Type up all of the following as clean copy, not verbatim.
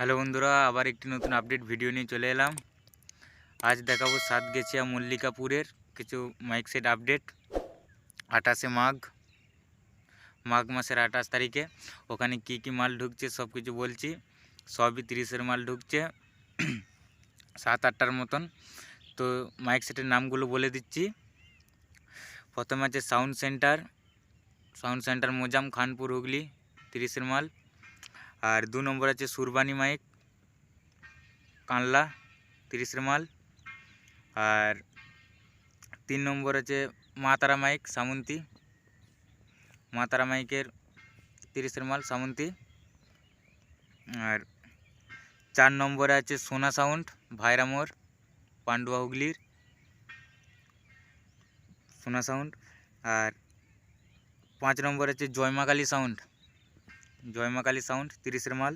Hello বন্ধুরা, আবার একটি নতুন আপডেট ভিডিও নিয়ে চলে এলাম। আজ দেখাবো সাতগেছিয়া মল্লিকাপুরের কিছু মাইক সেট আপডেট। 28শে মাঘ মাসের 28 তারিখে ওখানে কি মাল ঢুকছে সব কিছু বলছি। সবই 30-এর মাল ঢুকছে 7-8টার মতন। তো মাইক সেটের নামগুলো বলে দিচ্ছি। প্রথমে আছে সাউন্ড সেন্টার মোজাম, খানপুর, হুগলি, 30-এর মাল। আর 2 নম্বর আছে সুরবানি মাইক, কানলা, 30-এর মাল। আর 3 নম্বর আছে মা তারা মাইক, সামন্তী, মা তারা মাইকের 30-এর মাল, সামন্তী। আর 4 নম্বরে আছে সোনা সাউন্ড, ভাইরামোর, পান্ডুয়া, হুগলির, সোনা সাউন্ড। আর 5 নম্বর আছে জয়মাকালী সাউন্ড, 30-এর মাল।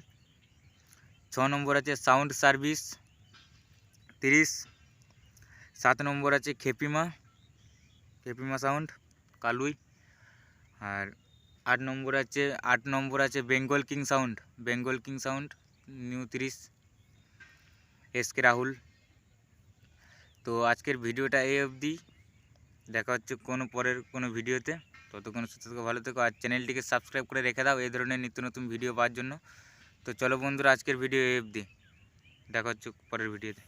6 নম্বর আছে সাউন্ড সার্ভিস, 30। 7 নম্বর আছে খেপিমা সাউন্ড, কালুই। আর 8 নম্বর আছে Bengal king sound, new 30, SK Rahul. তো আজকের ভিডিওটা এই অবধি, দেখা হচ্ছে পরের কোনো ভিডিওতে। ততক্ষণ সুস্থ থেকো, ভালো থেকো, আর চ্যানেলটিকে সাবস্ক্রাইব করে রেখে দাও এই ধরনের নিত্য নতুন ভিডিও পাওয়ার জন্য। তো চলো বন্ধুরা, আজকের ভিডিও এই অবধি, দেখা হচ্ছে পরের ভিডিওতে।